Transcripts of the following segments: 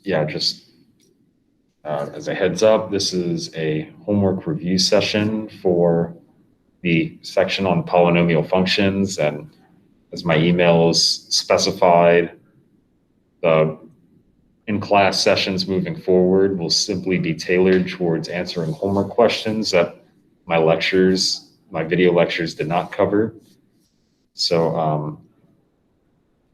Yeah, just as a heads up, this is a homework review session for the section on polynomial functions, and as my emails specified, the in-class sessions moving forward will simply be tailored towards answering homework questions that my video lectures did not cover. So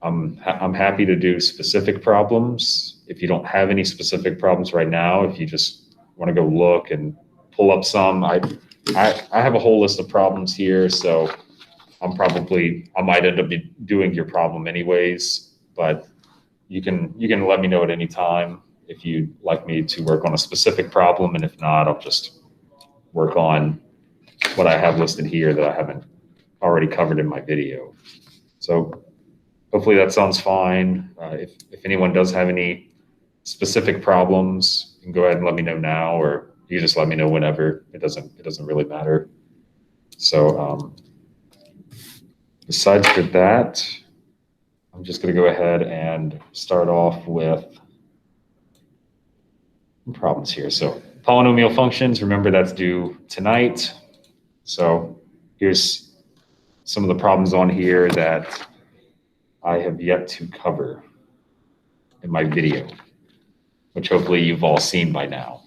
I'm happy to do specific problems. If you don't have any specific problems right now, if you just want to go look and pull up some, I have a whole list of problems here, so I might end up doing your problem anyways, but you can let me know at any time if you'd like me to work on a specific problem, and if not, I'll just work on what I have listed here that I haven't already covered in my video. So hopefully that sounds fine. If anyone does have any specific problems, you can go ahead and let me know now, or you just let me know whenever. It doesn't really matter. So besides for that, I'm just going to go ahead and start off with problems here. So polynomial functions, remember that's due tonight. So here's some of the problems on here that I have yet to cover in my video, which hopefully you've all seen by now.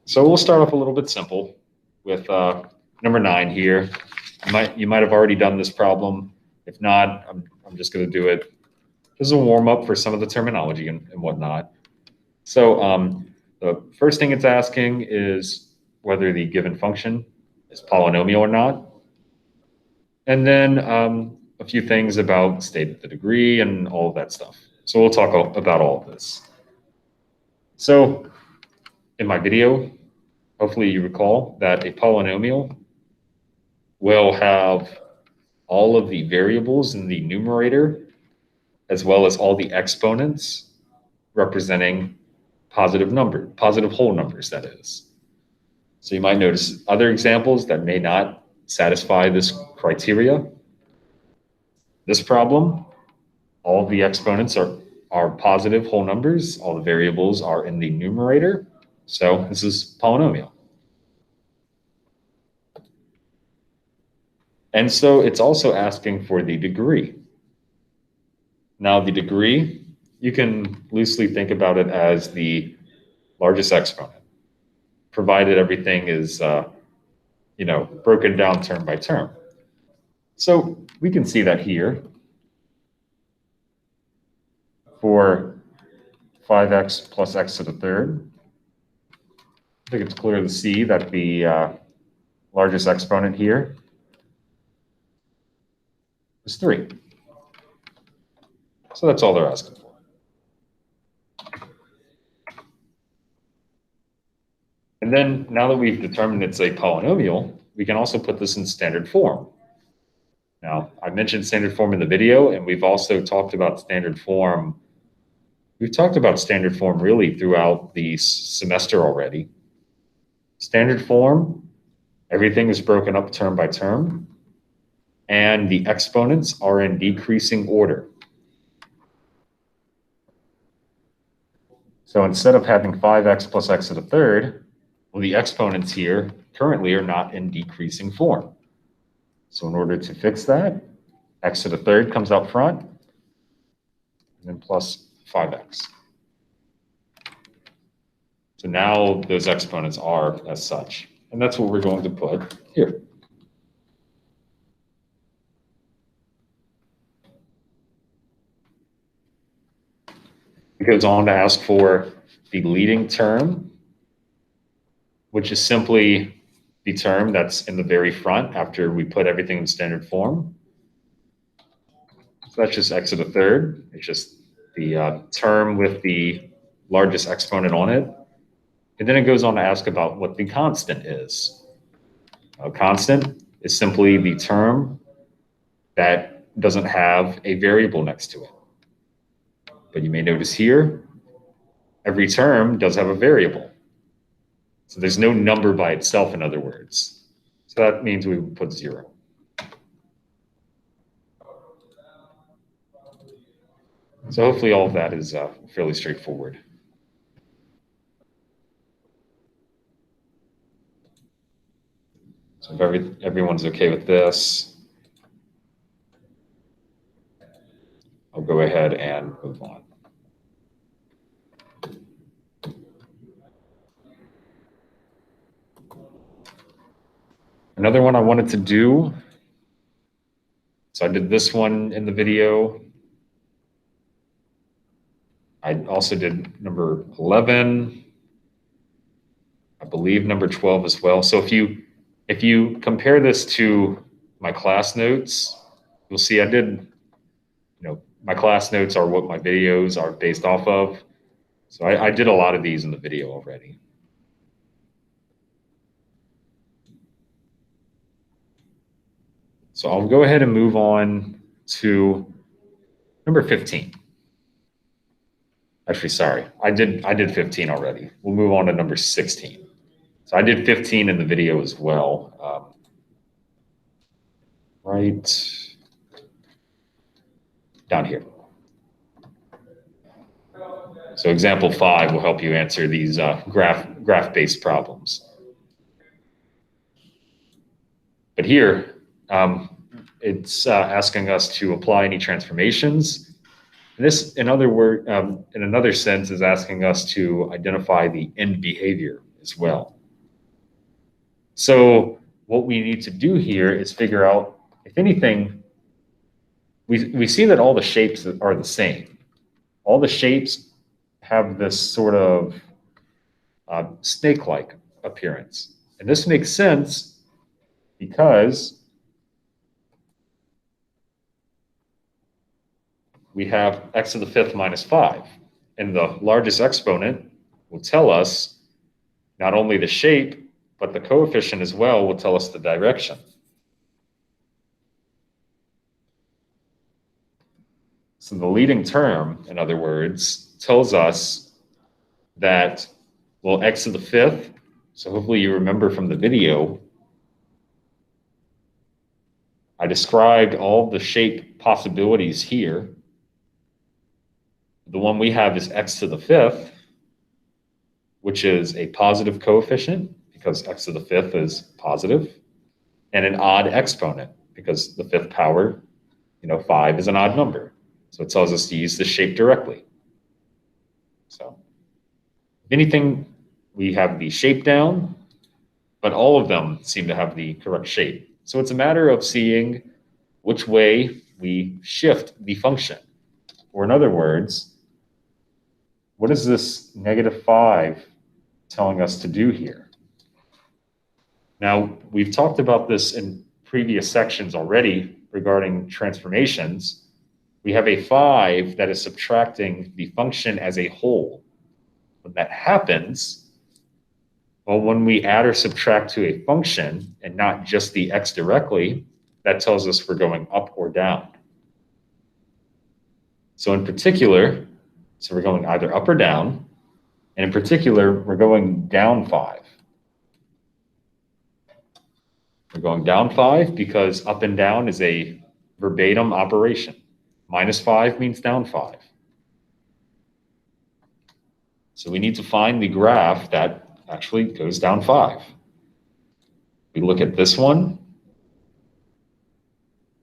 So we'll start off a little bit simple with number 9 here. You might have already done this problem. If not, I'm just going to do it as a warm-up for some of the terminology and whatnot. So the first thing it's asking is whether the given function is polynomial or not. And then a few things about state of the degree and all of that stuff. So we'll talk about all of this. So in my video, hopefully you recall that a polynomial will have all of the variables in the numerator as well as all the exponents representing positive whole numbers, that is. So you might notice other examples that may not satisfy this criteria. This problem, all of the exponents are positive whole numbers. All the variables are in the numerator. So this is polynomial. And so it's also asking for the degree. Now the degree, you can loosely think about it as the largest exponent, provided everything is broken down term by term. So we can see that here for 5x plus x to the third. I think it's clear to see that the largest exponent here is 3. So that's all they're asking for. And then now that we've determined it's a polynomial, we can also put this in standard form. Now, I mentioned standard form in the video, and we've also talked about standard form. We've talked about standard form really throughout the semester already. Standard form, everything is broken up term by term, and the exponents are in decreasing order. So instead of having 5x plus x to the third, well, the exponents here currently are not in decreasing form. So in order to fix that, x to the third comes out front, and then plus 5x. So now those exponents are as such. And that's what we're going to put here. It goes on to ask for the leading term, which is simply the term that's in the very front after we put everything in standard form. So that's just x to the third. It's just the term with the largest exponent on it. And then it goes on to ask about what the constant is. A constant is simply the term that doesn't have a variable next to it. But you may notice here, every term does have a variable. So there's no number by itself, in other words. So that means we would put 0. So hopefully all of that is fairly straightforward. So if everyone's okay with this, I'll go ahead and move on. Another one I wanted to do, so I did this one in the video. I also did number 11, I believe number 12 as well. So if you compare this to my class notes, you'll see I did, my class notes are what my videos are based off of. So I did a lot of these in the video already. So I'll go ahead and move on to number 15. Actually, sorry, I did 15 already. We'll move on to number 16. So I did 15 in the video as well. Right down here. So example 5 will help you answer these graph-based problems. But here, it's asking us to apply any transformations. And this, in another sense, is asking us to identify the end behavior as well. So what we need to do here is figure out, if anything, we see that all the shapes are the same. All the shapes have this sort of snake-like appearance. And this makes sense because we have x to the 5th minus 5. And the largest exponent will tell us not only the shape, but the coefficient as well will tell us the direction. So the leading term, in other words, tells us that, well, x to the 5th, so hopefully you remember from the video, I described all the shape possibilities here. The one we have is x to the 5th, which is a positive coefficient because x to the 5th is positive, and an odd exponent because the 5th power, 5 is an odd number. So it tells us to use the shape directly. So if anything, we have the shape down, but all of them seem to have the correct shape. So it's a matter of seeing which way we shift the function. Or in other words, what is this -5 telling us to do here? Now, we've talked about this in previous sections already regarding transformations. We have a 5 that is subtracting the function as a whole. When that happens, well, when we add or subtract to a function and not just the x directly, that tells us we're going up or down. So in particular, we're going either up or down, and in particular, we're going down 5. We're going down 5 because up and down is a verbatim operation. -5 means down 5. So we need to find the graph that actually goes down 5. We look at this one.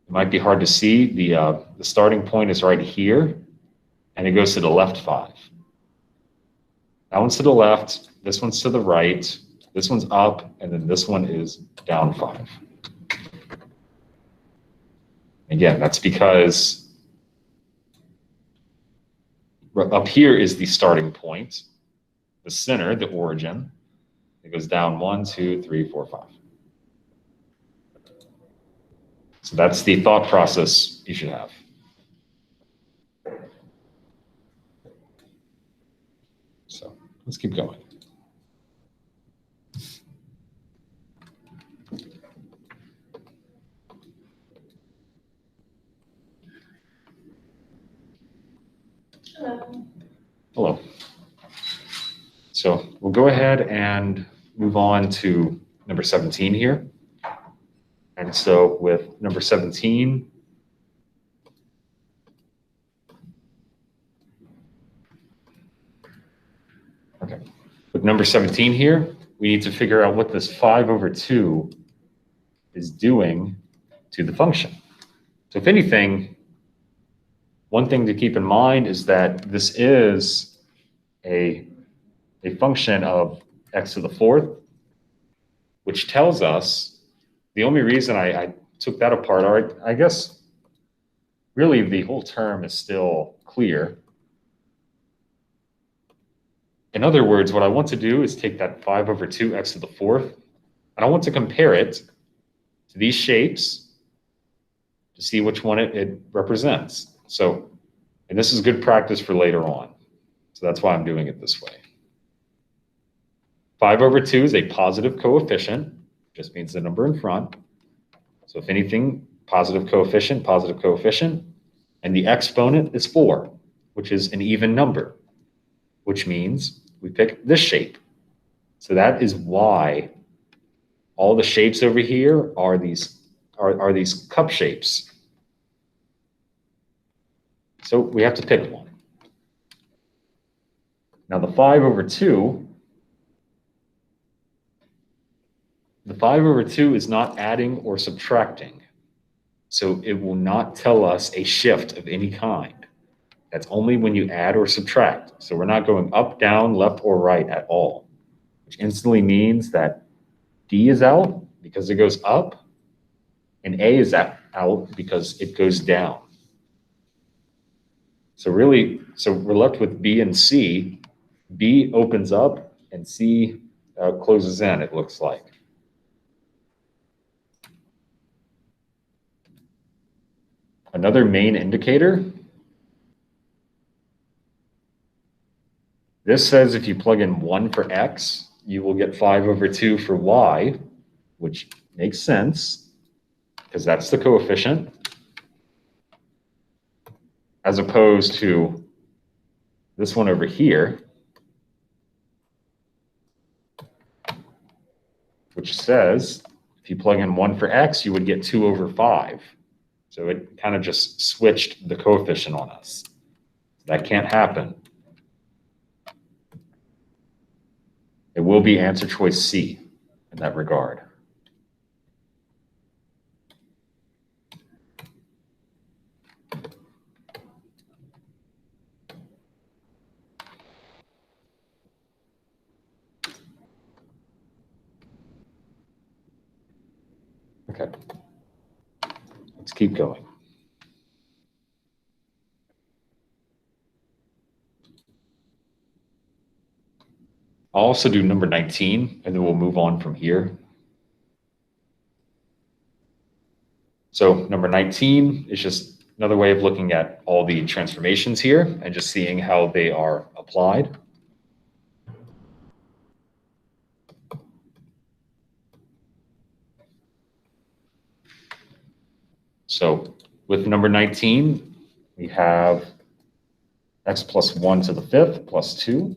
It might be hard to see. The starting point is right here, and it goes to the left 5. That one's to the left, this one's to the right, this one's up, and then this one is down 5. Again, that's because up here is the starting point, the center, the origin. It goes down 1, 2, 3, 4, 5. So that's the thought process you should have. So let's keep going. Hello. So we'll go ahead and move on to number 17 here. And so with number 17, okay, with number 17 here, we need to figure out what this 5/2 is doing to the function. So if anything, one thing to keep in mind is that this is a function of x to the 4th, which tells us the only reason I took that apart, I guess really the whole term is still clear. In other words, what I want to do is take that 5/2 x to the 4th, and I want to compare it to these shapes to see which one it represents. So, and this is good practice for later on. So that's why I'm doing it this way. 5/2 is a positive coefficient, just means the number in front. So if anything, positive coefficient, and the exponent is 4, which is an even number, which means we pick this shape. So that is why all the shapes over here are these cup shapes. So we have to pick one. Now the 5/2 is not adding or subtracting. So it will not tell us a shift of any kind. That's only when you add or subtract. So we're not going up, down, left, or right at all, which instantly means that D is out because it goes up, and A is out because it goes down. So we're left with B and C. B opens up and C closes in, it looks like. Another main indicator. This says if you plug in 1 for x, you will get 5/2 for y, which makes sense because that's the coefficient, as opposed to this one over here, which says if you plug in 1 for x, you would get 2/5. So it kind of just switched the coefficient on us. That can't happen. It will be answer choice C in that regard. Okay, let's keep going. I'll also do number 19, and then we'll move on from here. So number 19 is just another way of looking at all the transformations here and just seeing how they are applied. So with number 19, we have x plus 1 to the 5th plus 2.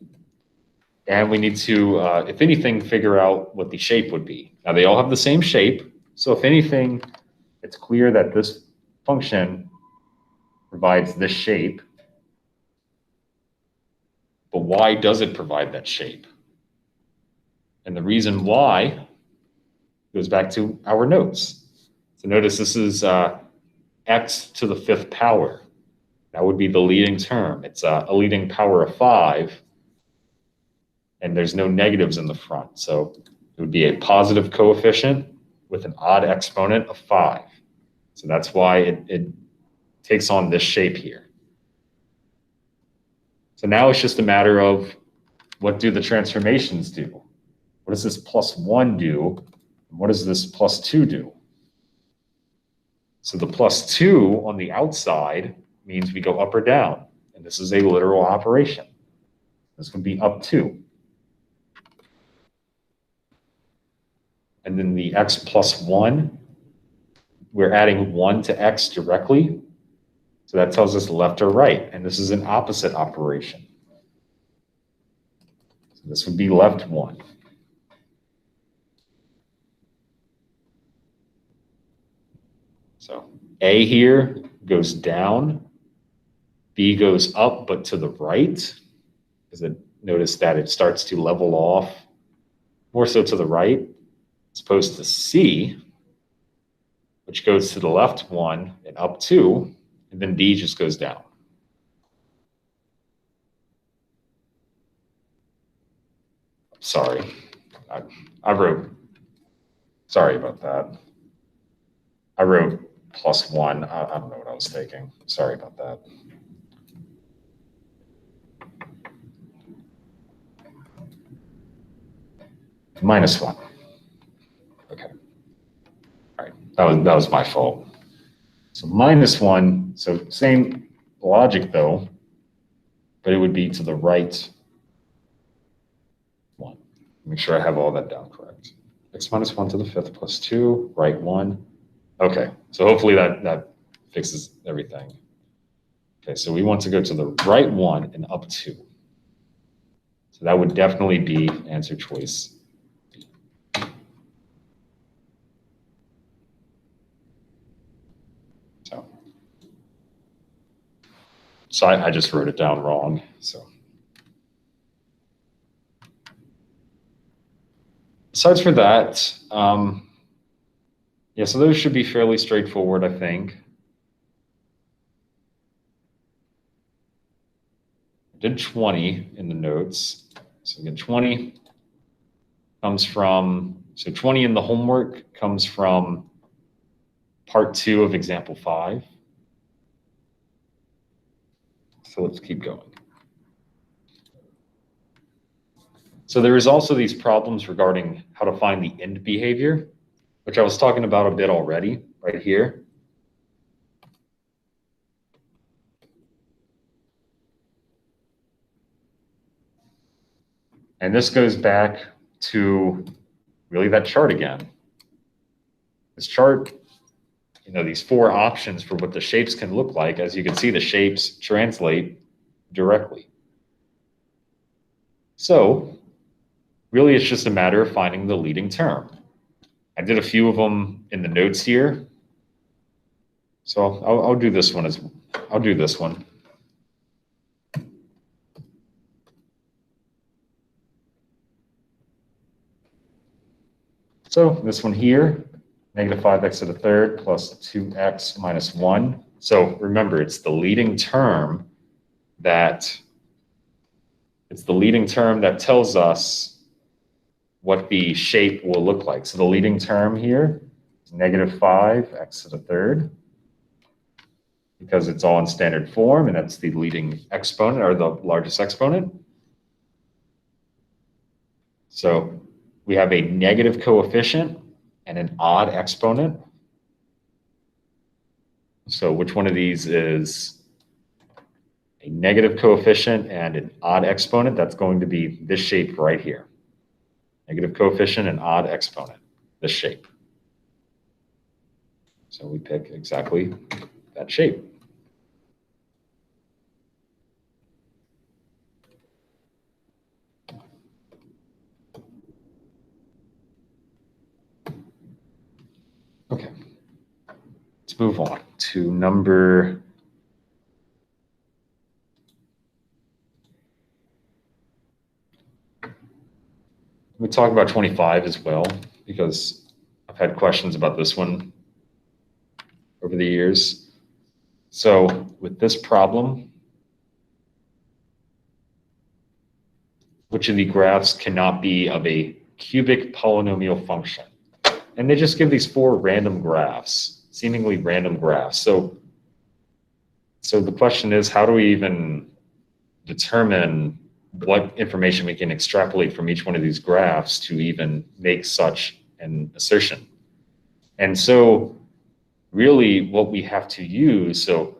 And we need to, if anything, figure out what the shape would be. Now, they all have the same shape. So if anything, it's clear that this function provides this shape. But why does it provide that shape? And the reason why goes back to our notes. So notice this is x to the 5th power. That would be the leading term. It's a leading power of 5. And there's no negatives in the front. So it would be a positive coefficient with an odd exponent of 5. So that's why it takes on this shape here. So now it's just a matter of what do the transformations do? What does this plus 1 do? What does this plus 2 do? So the plus 2 on the outside means we go up or down. And this is a literal operation. This would be up 2. And then the x plus 1, we're adding 1 to x directly. So that tells us left or right. And this is an opposite operation. So this would be left 1. So A here goes down, B goes up, but to the right, because notice that it starts to level off more so to the right, as opposed to C, which goes to the left 1 and up 2, and then D just goes down. Sorry, I wrote, sorry about that. I wrote +1. I don't know what I was taking. Sorry about that. -1. Okay. All right. That was my fault. So -1. So same logic though, but it would be to the right 1. Make sure I have all that down correct. X minus 1 to the 5th plus 2, right 1. Okay. So hopefully that fixes everything. Okay. So we want to go to the right 1 and up 2. So that would definitely be answer choice. So I just wrote it down wrong. So besides for that, yeah, so those should be fairly straightforward, I think. I did 20 in the notes. So again, 20 comes from, so 20 in the homework comes from part 2 of example 5. So let's keep going. So there is also these problems regarding how to find the end behavior, which I was talking about a bit already right here. And this goes back to really that chart again. This chart, you know, these 4 options for what the shapes can look like. As you can see, the shapes translate directly. So really, it's just a matter of finding the leading term. I did a few of them in the notes here. So I'll do this one I'll do this one. So this one here, -5x to the 3rd plus 2x minus 1. So remember, it's the leading term that tells us what the shape will look like. So the leading term here is -5x to the 3rd, because it's all in standard form, and that's the leading exponent or the largest exponent. So we have a negative coefficient and an odd exponent. So which one of these is a negative coefficient and an odd exponent? That's going to be this shape right here. Negative coefficient and odd exponent, this shape. So we pick exactly that shape. Okay, let's move on to number we talk about 25 as well, because I've had questions about this one over the years. So with this problem, which of the graphs cannot be of a cubic polynomial function? And they just give these 4 random graphs, seemingly random graphs. So the question is, how do we even determine what information we can extrapolate from each one of these graphs to even make such an assertion? And so really what we have to use, so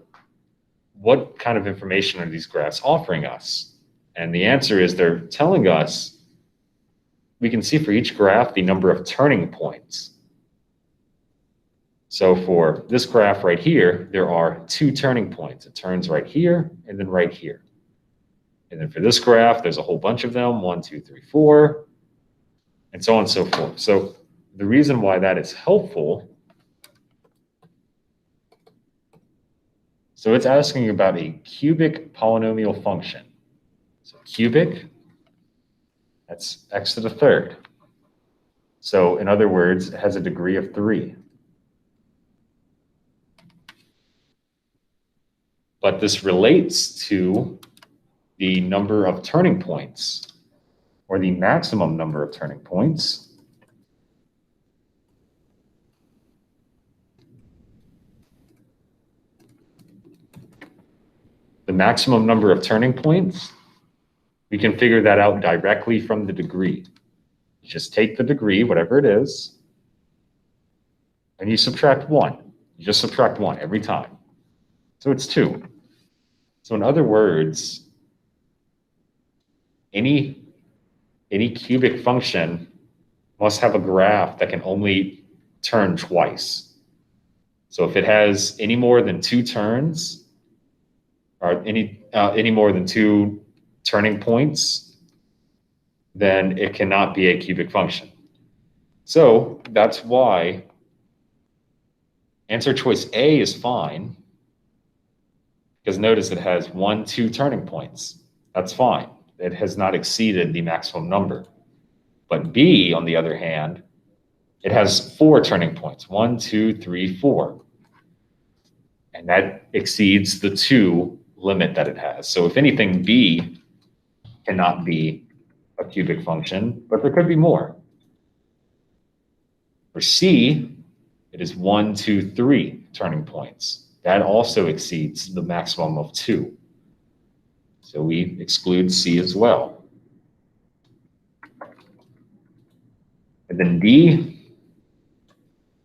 what kind of information are these graphs offering us? And the answer is they're telling us, we can see for each graph the number of turning points. So for this graph right here, there are 2 turning points. It turns right here and then right here. And then for this graph, there's a whole bunch of them, 1, 2, 3, 4, and so on and so forth. So the reason why that is helpful So it's asking about a cubic polynomial function. So cubic, that's x to the third. So in other words, it has a degree of 3. But this relates to the number of turning points, or the maximum number of turning points. The maximum number of turning points, we can figure that out directly from the degree. You just take the degree, whatever it is, and you subtract 1. You just subtract 1 every time. So it's 2. So in other words, any cubic function must have a graph that can only turn twice. So if it has any more than 2 turns, or any more than 2 turning points, then it cannot be a cubic function. So that's why answer choice A is fine, because notice it has 1, 2 turning points. That's fine. It has not exceeded the maximum number. But B, on the other hand, it has 4 turning points, 1, 2, 3, 4. And that exceeds the 2 limit that it has. So if anything, B cannot be a cubic function, but there could be more. For C, it is 1, 2, 3 turning points. That also exceeds the maximum of 2. So we exclude C as well. And then D,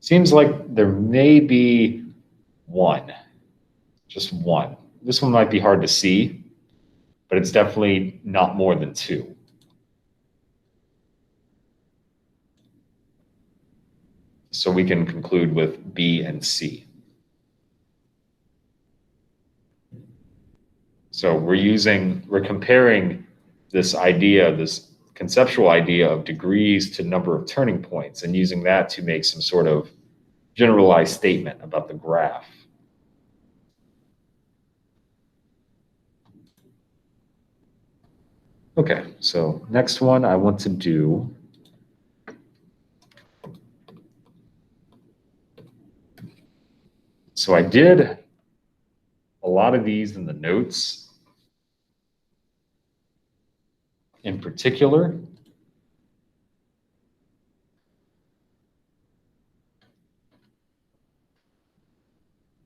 seems like there may be 1, just 1. This one might be hard to see, but it's definitely not more than 2. So we can conclude with B and C. So we're comparing this idea, this conceptual idea of degrees to number of turning points, and using that to make some sort of generalized statement about the graph. Okay, so next one I want to do so I did a lot of these in the notes. In particular,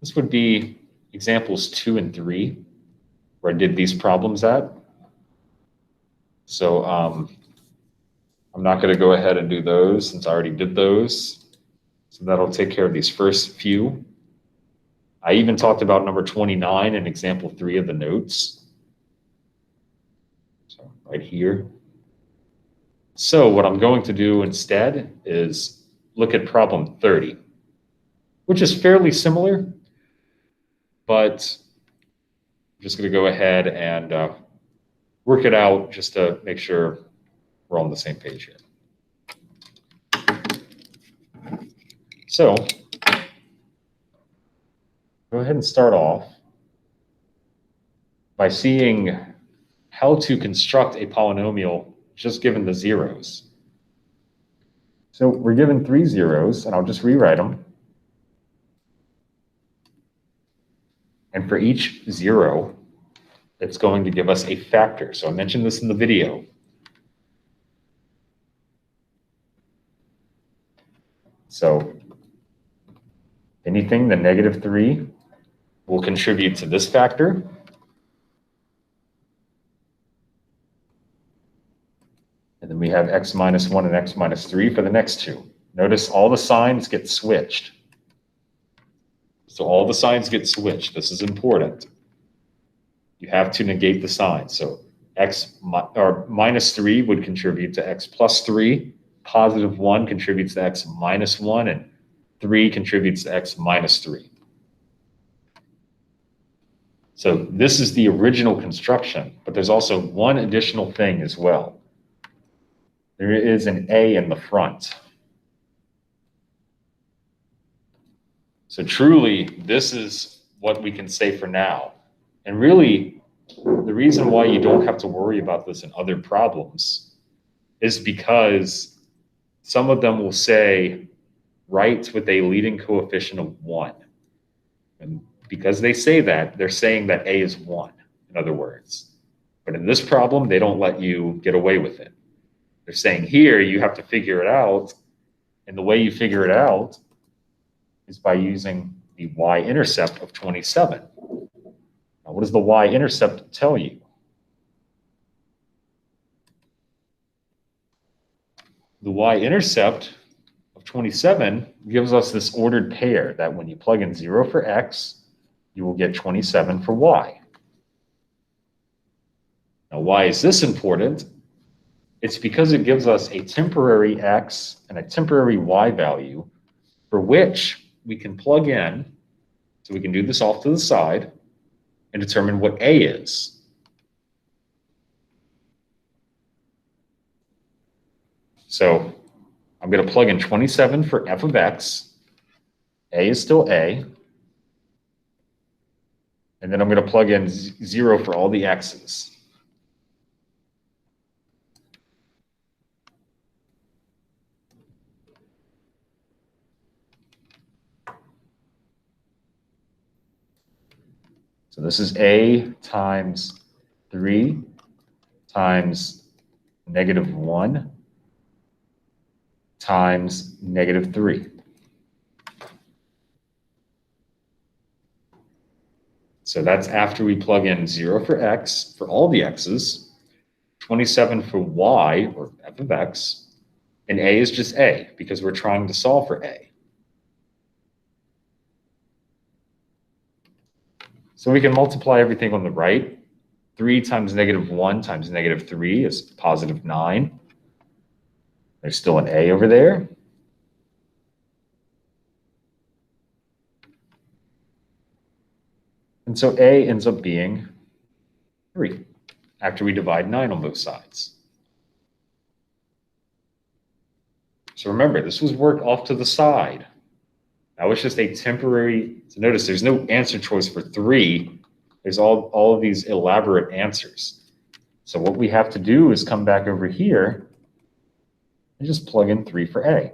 this would be examples 2 and 3, where I did these problems at. So I'm not going to go ahead and do those since I already did those. So that'll take care of these first few. I even talked about number 29 in example 3 of the notes. So right here. So what I'm going to do instead is look at problem 30, which is fairly similar, but I'm just going to go ahead and work it out just to make sure we're on the same page here. So go ahead and start off by seeing how to construct a polynomial just given the zeros. So we're given 3 zeros, and I'll just rewrite them. And for each 0, it's going to give us a factor. So I mentioned this in the video. So anything, the -3 will contribute to this factor. And then we have x minus 1 and x minus 3 for the next 2. Notice all the signs get switched. So all the signs get switched. This is important. You have to negate the sign. So minus 3 would contribute to x plus 3. Positive 1 contributes to x minus 1. And 3 contributes to x minus 3. So this is the original construction, but there's also one additional thing as well. There is an A in the front. So truly, this is what we can say for now. And really, the reason why you don't have to worry about this in other problems is because some of them will say write with a leading coefficient of 1. And because they say that, they're saying that A is 1, in other words. But in this problem, they don't let you get away with it. They're saying here you have to figure it out. And the way you figure it out is by using the y-intercept of 27. Now, what does the y-intercept tell you? The y-intercept of 27 gives us this ordered pair that when you plug in 0 for x, you will get 27 for y. Now, why is this important? It's because it gives us a temporary x and a temporary y value for which we can plug in, so we can do this off to the side, and determine what A is. So I'm going to plug in 27 for f of x. A is still A. And then I'm going to plug in 0 for all the x's. So this is A times 3 times -1 times -3. So that's after we plug in 0 for x, for all the x's, 27 for y, or f of x, and A is just A, because we're trying to solve for A. So we can multiply everything on the right. 3 times -1 times -3 is positive 9. There's still an A over there. And so A ends up being 3 after we divide 9 on both sides. So remember, this was work off to the side. Now it's just a temporary, so notice there's no answer choice for 3. There's all of these elaborate answers. So what we have to do is come back over here and just plug in 3 for A.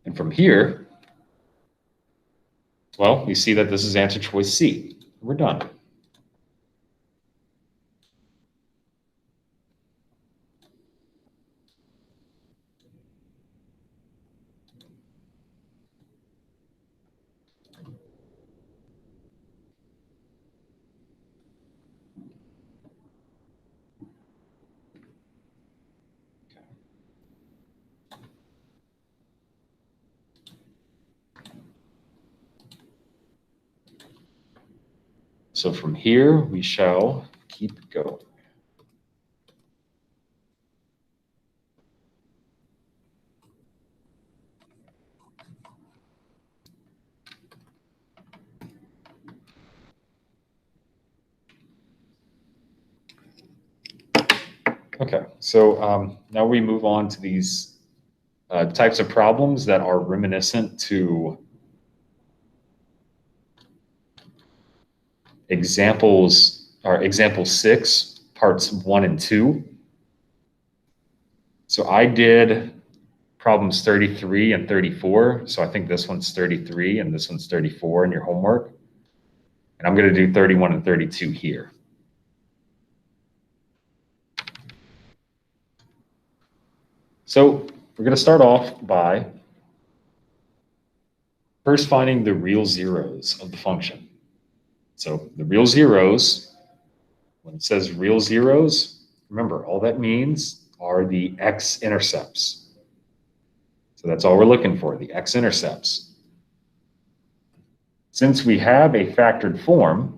And from here, well, you see that this is answer choice C. We're done. So from here, we shall keep going. Okay, so now we move on to these types of problems that are reminiscent to examples, or example 6, parts 1 and 2. So I did problems 33 and 34. So I think this one's 33 and this one's 34 in your homework. And I'm going to do 31 and 32 here. So we're going to start off by first finding the real zeros of the function. So the real zeros, when it says real zeros, remember all that means are the x-intercepts. So that's all we're looking for, the x-intercepts. Since we have a factored form,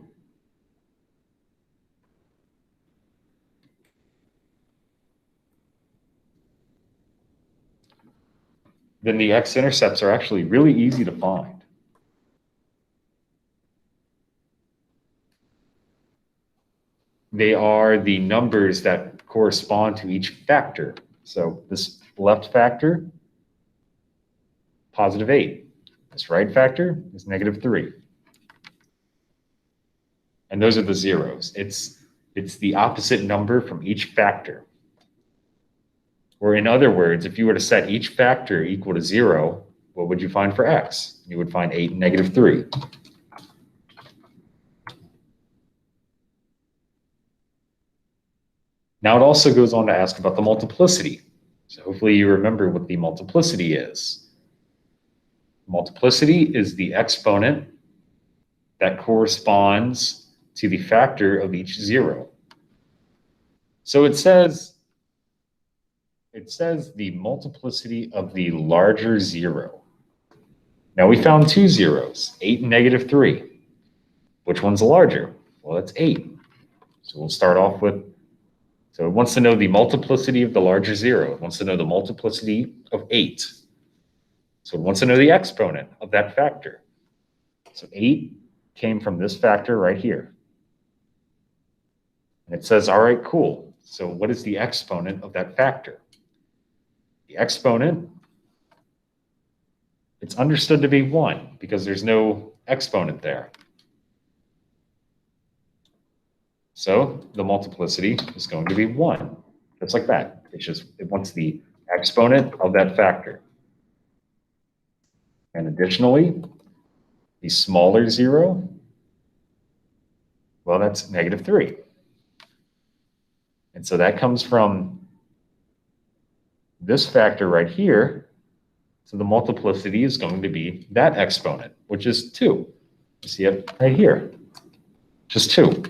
then the x-intercepts are actually really easy to find. they are the numbers that correspond to each factor. So this left factor, positive 8. This right factor is negative 3. And those are the zeros. It's the opposite number from each factor. Or in other words, if you were to set each factor equal to 0, what would you find for x? You would find 8 and negative 3. Now it also goes on to ask about the multiplicity. So hopefully you remember what the multiplicity is. Multiplicity is the exponent that corresponds to the factor of each 0. So it says the multiplicity of the larger 0. Now we found two zeros, 8 and negative 3. Which one's larger? Well, that's 8. So we'll start off with, so it wants to know the multiplicity of the larger 0. It wants to know the multiplicity of 8. So it wants to know the exponent of that factor. So 8 came from this factor right here. And it says, all right, cool. So what is the exponent of that factor? The exponent, it's understood to be 1 because there's no exponent there. So the multiplicity is going to be 1, just like that. It wants the exponent of that factor. And additionally, the smaller 0, well, that's negative 3. And so that comes from this factor right here. So the multiplicity is going to be that exponent, which is 2. You see it right here, just 2.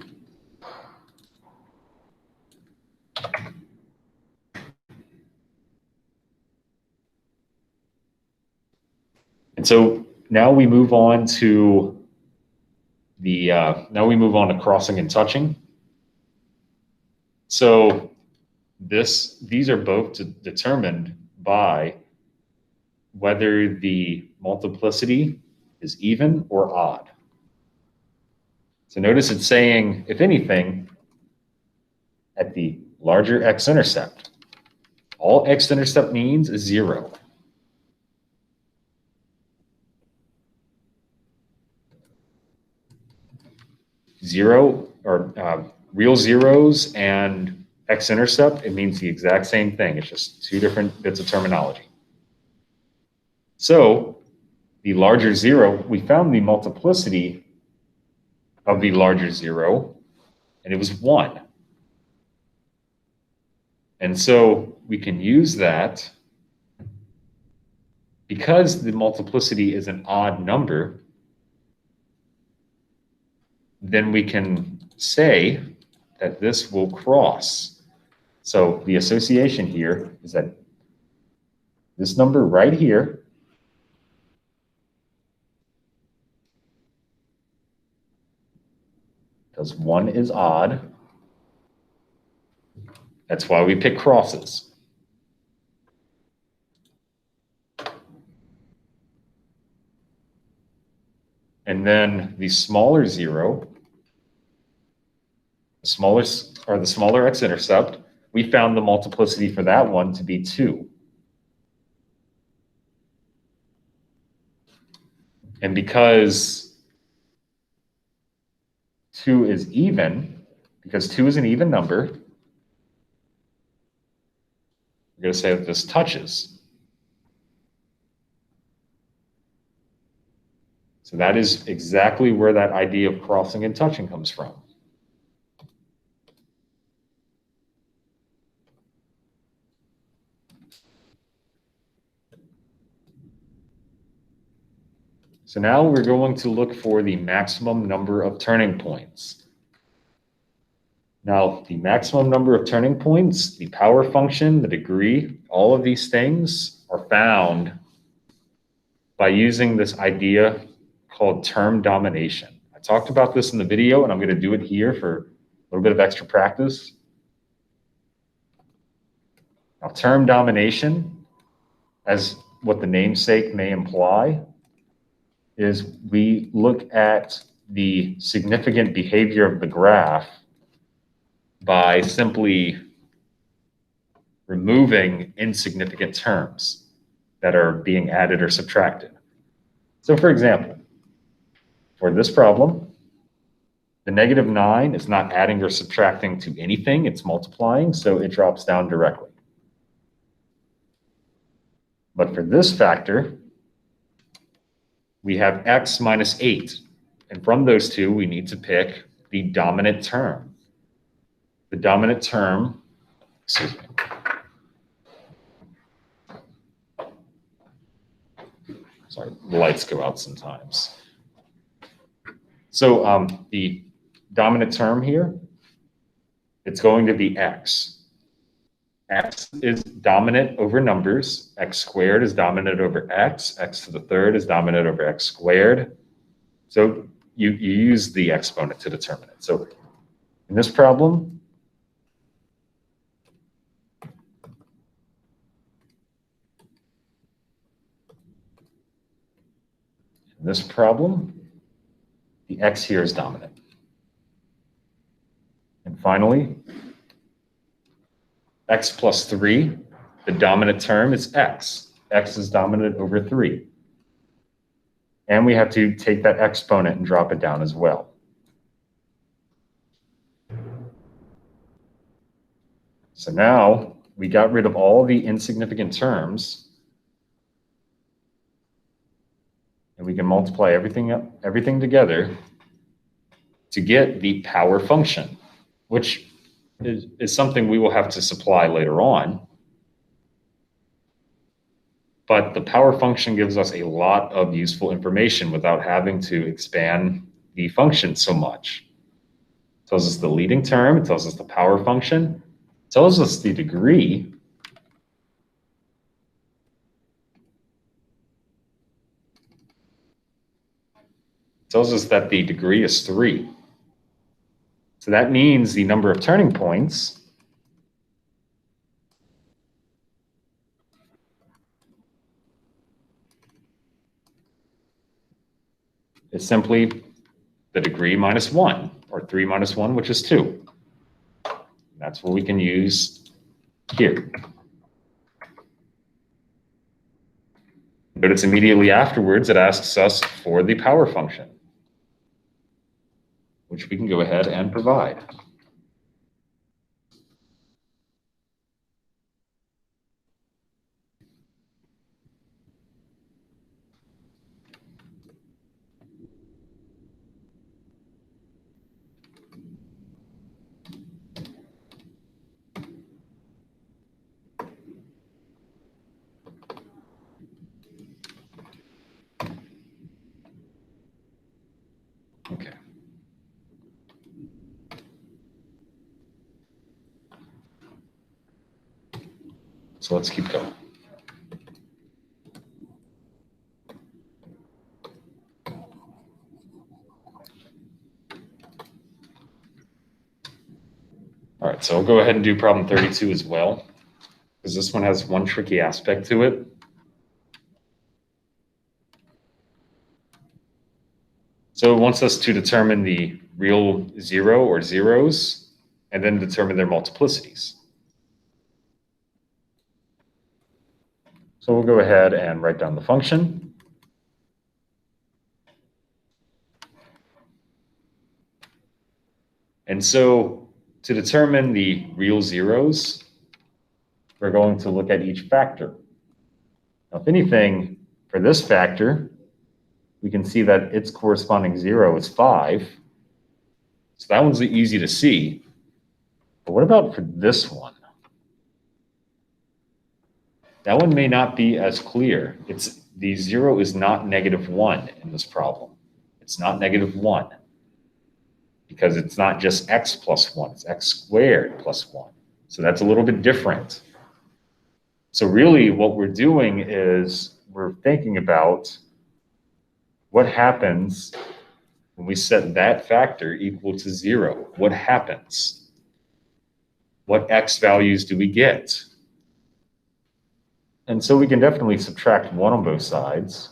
And so now we move on to crossing and touching. So these are both determined by whether the multiplicity is even or odd. So notice it's saying, if anything, at the larger x-intercept, all x-intercept means is 0. Zero or real zeros and x-intercept, it means the exact same thing. It's just two different bits of terminology. So the larger 0, we found the multiplicity of the larger 0, and it was 1. And so we can use that because the multiplicity is an odd number. Then we can say that this will cross. So the association here is that this number right here because 1 is odd. That's why we pick crosses. And then the smaller 0, the smaller x-intercept, we found the multiplicity for that one to be 2. And because 2 is even, because 2 is an even number, we're going to say that this touches. So that is exactly where that idea of crossing and touching comes from. So now we're going to look for the maximum number of turning points. Now, the maximum number of turning points, the power function, the degree, all of these things are found by using this idea called term domination. I talked about this in the video, and I'm going to do it here for a little bit of extra practice. Now, term domination, as what the namesake may imply, is we look at the significant behavior of the graph by simply removing insignificant terms that are being added or subtracted. So for example, for this problem, the -9 is not adding or subtracting to anything, it's multiplying, so it drops down directly. But for this factor, we have x minus 8. And from those two, we need to pick the dominant term. The dominant term, excuse me. Sorry, the lights go out sometimes. So the dominant term here, it's going to be x. X is dominant over numbers. X squared is dominant over x. X to the third is dominant over x squared. So you use the exponent to determine it. So in this problem, the x here is dominant. And finally, x plus 3, the dominant term is x. X is dominant over 3. And we have to take that exponent and drop it down as well. So now we got rid of all the insignificant terms. And we can multiply everything together to get the power function, which is something we will have to supply later on. But the power function gives us a lot of useful information without having to expand the function so much. It tells us the leading term, it tells us the power function, it tells us the degree. It tells us that the degree is 3. So that means the number of turning points is simply the degree minus 1, or 3 minus 1, which is 2. That's what we can use here. But it's immediately afterwards, it asks us for the power function, which we can go ahead and provide. Okay. So let's keep going. All right, so I'll go ahead and do problem 32 as well, because this one has one tricky aspect to it. So it wants us to determine the real zero or zeros, and then determine their multiplicities. So we'll go ahead and write down the function. And so to determine the real zeros, we're going to look at each factor. Now, if anything, for this factor, we can see that its corresponding zero is 5. So that one's easy to see. But what about for this one? That one may not be as clear. The zero is not -1 in this problem. It's not -1 because it's not just x plus 1, it's x squared plus 1. So that's a little bit different. So really what we're doing is we're thinking about what happens when we set that factor equal to 0. What happens? What x values do we get? And so we can definitely subtract 1 on both sides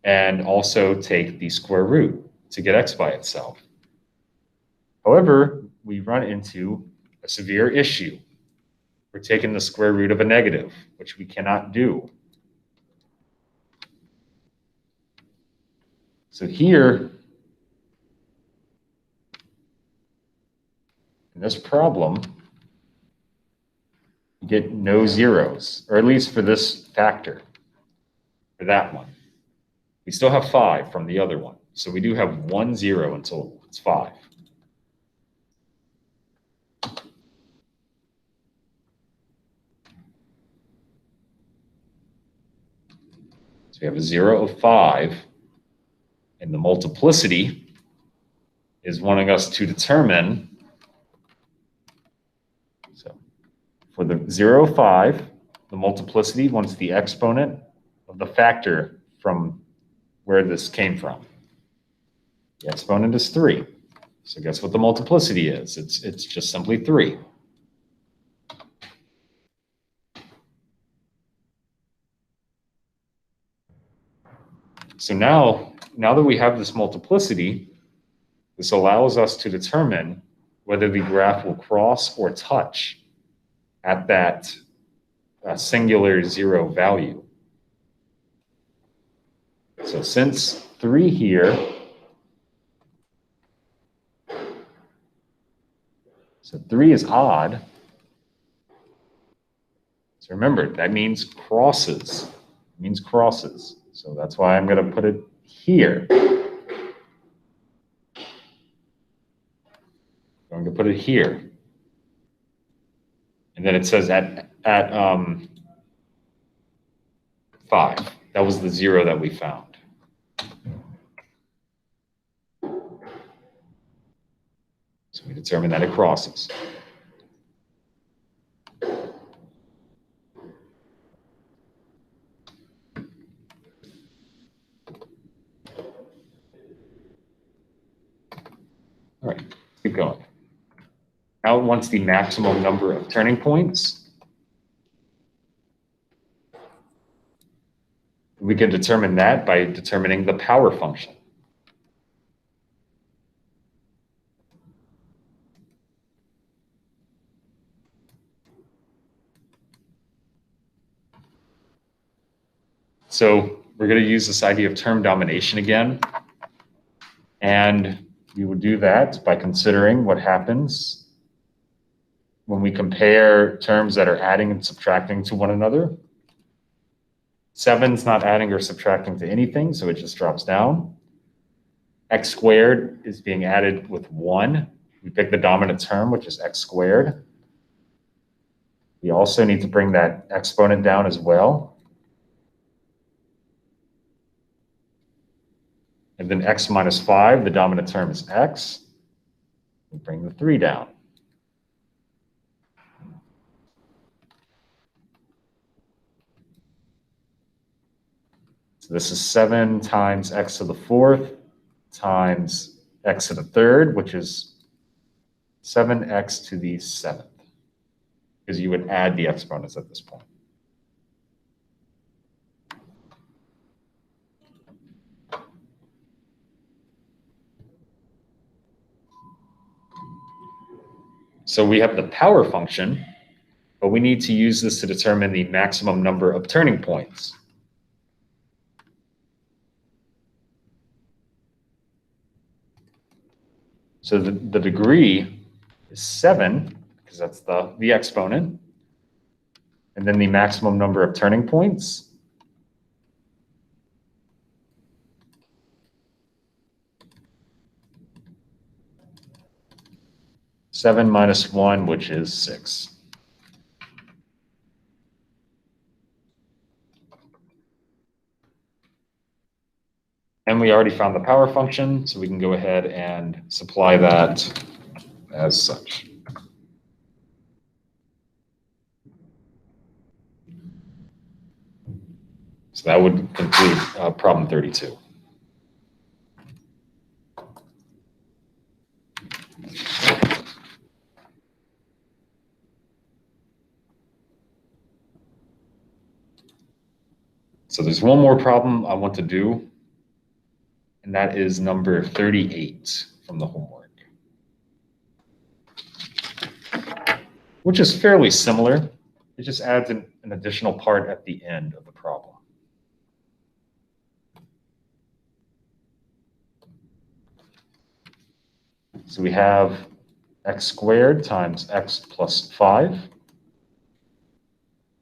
and also take the square root to get x by itself. However, we run into a severe issue. We're taking the square root of a negative, which we cannot do. So here, in this problem, you get no zeros, or at least for this factor, for that one. We still have 5 from the other one. So we do have 1 0 in total. It's 5. So we have a 0 of 5, and the multiplicity is wanting us to determine. So for the 0 of 5, the multiplicity wants the exponent of the factor from where this came from. The exponent is 3. So guess what the multiplicity is? It's just simply 3. So now that we have this multiplicity, this allows us to determine whether the graph will cross or touch at that singular 0 value. So since 3 here, so 3 is odd. So remember, that means crosses. It means crosses. So that's why I'm going to put it here. I'm going to put it here. And then it says at 5. That was the 0 that we found. So we determine that it crosses. All right, keep going. Now it wants the maximum number of turning points. We can determine that by determining the power function. So we're going to use this idea of term domination again. And we would do that by considering what happens when we compare terms that are adding and subtracting to one another. 7's not adding or subtracting to anything, so it just drops down. X squared is being added with 1. We pick the dominant term, which is x squared. We also need to bring that exponent down as well. And then x minus 5, the dominant term is x. We bring the 3 down. So this is 7 times x to the 4th times x to the 3rd, which is 7x to the 7th, because you would add the exponents at this point. So we have the power function, but we need to use this to determine the maximum number of turning points. So the degree is 7, because that's the exponent. And then the maximum number of turning points. Seven minus 1, which is 6. And we already found the power function, so we can go ahead and supply that as such. So that would conclude problem 32. So there's one more problem I want to do, and that is number 38 from the homework. which is fairly similar. It just adds an additional part at the end of the problem. So we have x squared times x plus 5.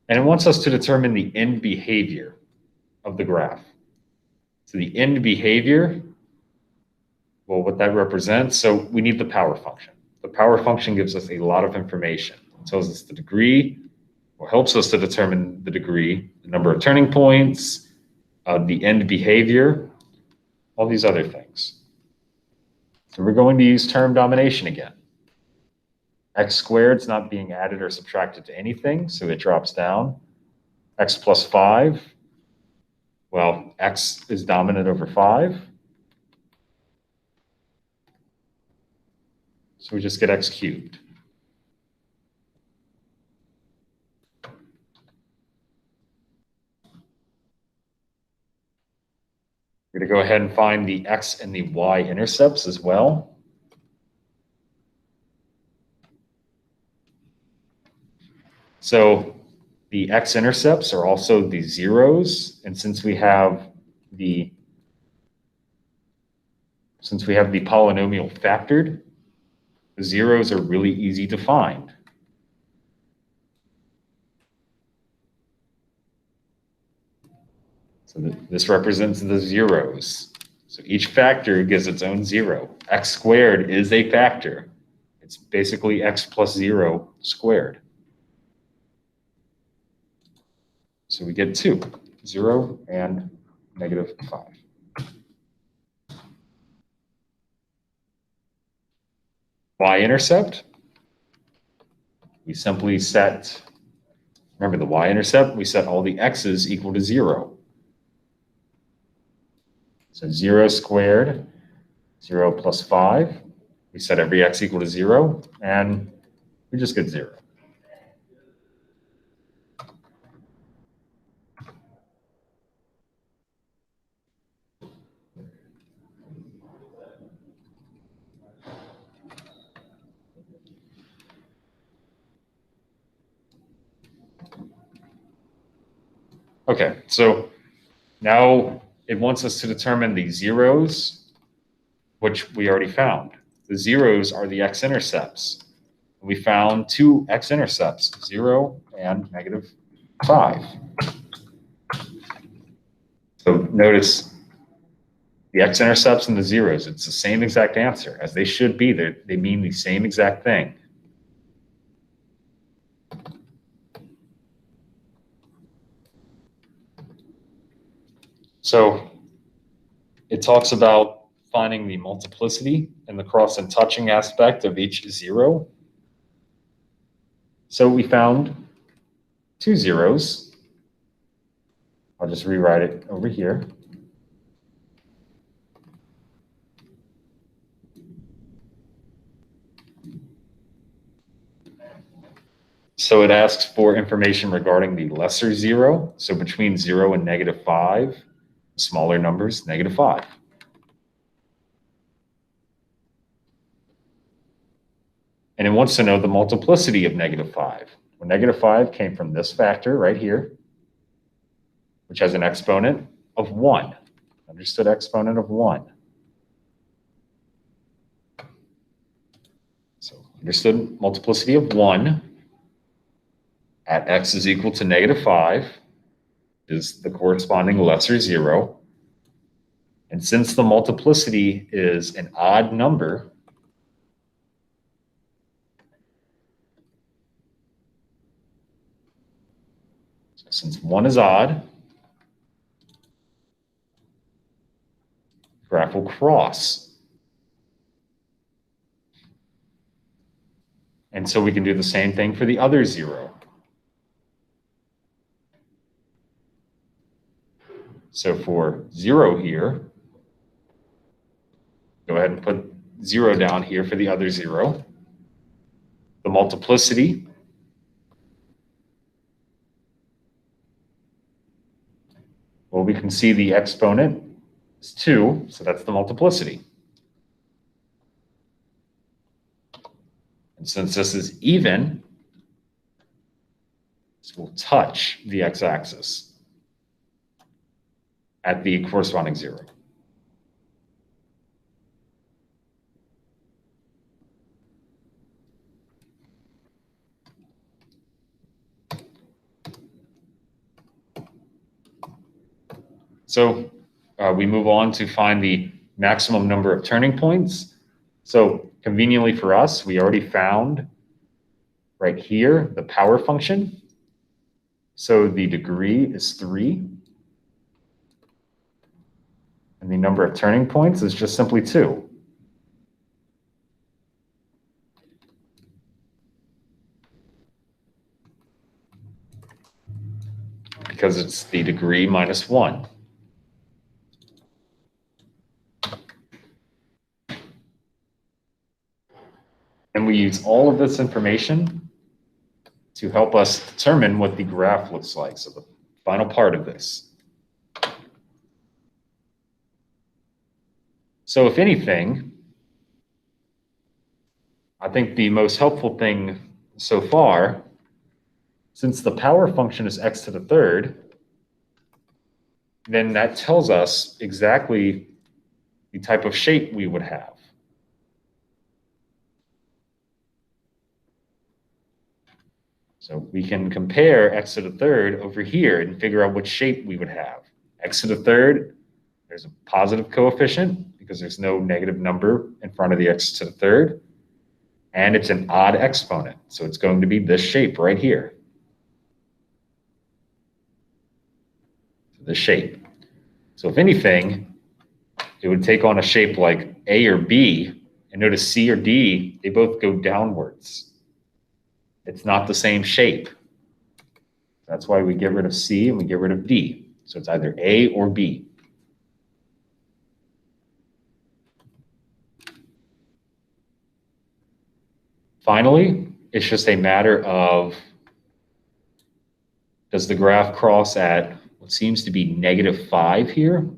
And it wants us to determine the end behavior of the graph. So the end behavior, well, what that represents, so we need the power function. The power function gives us a lot of information. It tells us the degree, or helps us to determine the degree, the number of turning points, the end behavior, all these other things. So we're going to use term domination again. X squared is not being added or subtracted to anything, so it drops down. X plus 5, well, x is dominant over 5. So we just get x cubed. We're going to go ahead and find the x and the y intercepts as well. So the x-intercepts are also the zeros, and since we have the polynomial factored, the zeros are really easy to find. So this represents the zeros. So each factor gives its own zero. X squared is a factor. It's basically x plus 0 squared. So we get 2, 0 and negative 5. Y-intercept, we simply set, remember the y-intercept, we set all the x's equal to 0. So 0 squared, 0 plus 5, we set every x equal to 0, and we just get 0. Okay, so now it wants us to determine the zeros, which we already found. The zeros are the x-intercepts. We found 2 x-intercepts, 0 and negative 5. So notice the x-intercepts and the zeros, it's the same exact answer, as they should be. They mean the same exact thing. So it talks about finding the multiplicity and the cross and touching aspect of each zero. So we found 2 zeros. I'll just rewrite it over here. So it asks for information regarding the lesser zero. So between 0 and negative 5, smaller numbers, negative 5. And it wants to know the multiplicity of negative 5. Well, negative 5 came from this factor right here, which has an exponent of 1. Understood exponent of 1. So understood multiplicity of 1 at x is equal to negative 5 is the corresponding lesser zero. And since the multiplicity is an odd number, so since 1 is odd, graph will cross. And so we can do the same thing for the other 0. So for 0 here, go ahead and put 0 down here for the other 0. The multiplicity, well, we can see the exponent is 2, so that's the multiplicity. And since this is even, will touch the x-axis at the corresponding 0. So we move on to find the maximum number of turning points. So conveniently for us, we already found right here the power function. So the degree is 3. And the number of turning points is just simply 2. Because it's the degree minus 1. And we use all of this information to help us determine what the graph looks like. So the final part of this. So if anything, I think the most helpful thing so far, since the power function is x to the third, then that tells us exactly the type of shape we would have. So we can compare x to the third over here and figure out what shape we would have. X to the third, there's a positive coefficient because there's no negative number in front of the x to the third. And it's an odd exponent. So it's going to be this shape right here. The shape. So if anything, it would take on a shape like A or B, and notice C or D, they both go downwards. It's not the same shape. That's why we get rid of C and we get rid of D. So it's either A or B. Finally, it's just a matter of, does the graph cross at what seems to be -5 here?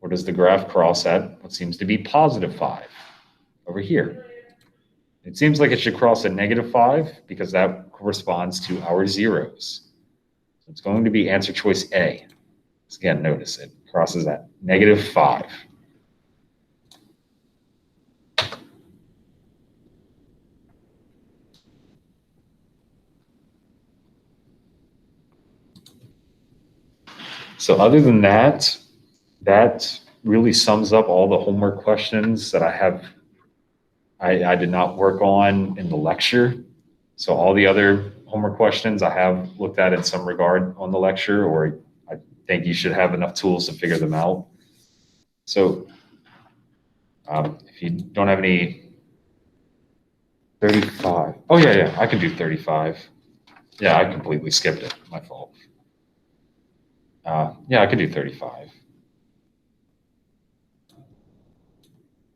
Or does the graph cross at what seems to be +5 over here? It seems like it should cross at -5 because that corresponds to our zeros. So it's going to be answer choice A. So again, notice it crosses at -5. So other than that, that really sums up all the homework questions that I did not work on in the lecture. So all the other homework questions I have looked at in some regard on the lecture, or I think you should have enough tools to figure them out. So if you don't have any 35. Oh, yeah, I can do 35. Yeah, I completely skipped it. My fault. Yeah, I could do 35.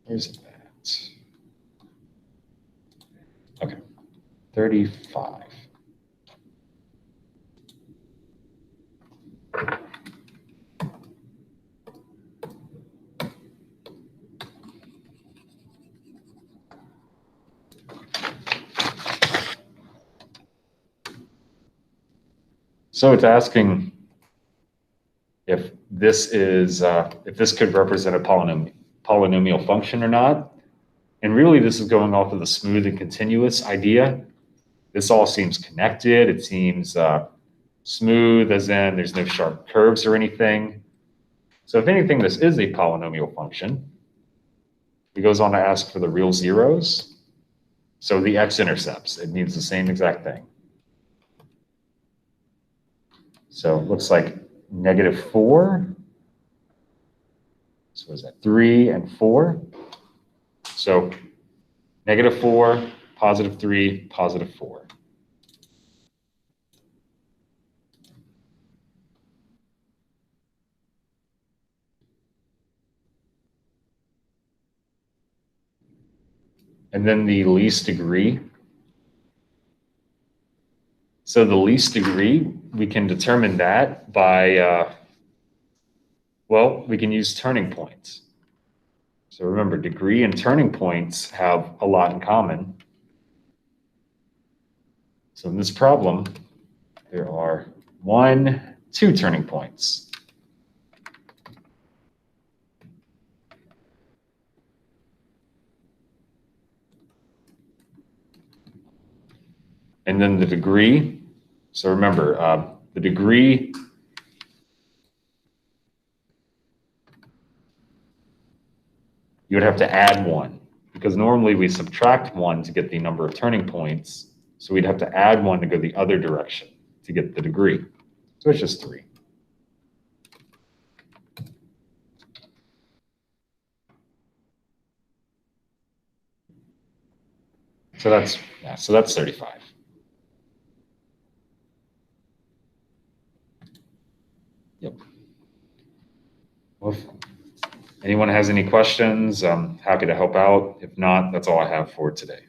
Where's that? Okay, 35. So it's asking if this could represent a polynomial function or not. And really, this is going off of the smooth and continuous idea. This all seems connected. It seems smooth, as in there's no sharp curves or anything. So if anything, this is a polynomial function. It goes on to ask for the real zeros. So the x-intercepts, it means the same exact thing. So it looks like -4. So is that 3 and 4? So -4, +3, +4. And then the least degree. So the least degree, we can determine that by, well, we can use turning points. So remember, degree and turning points have a lot in common. So in this problem, there are 1, 2 turning points. And then the degree. So remember, the degree you would have to add 1, because normally we subtract 1 to get the number of turning points. So we'd have to add 1 to go the other direction to get the degree. So it's just 3. So that's 35. Yep. Well, if anyone has any questions, I'm happy to help out. If not, that's all I have for today.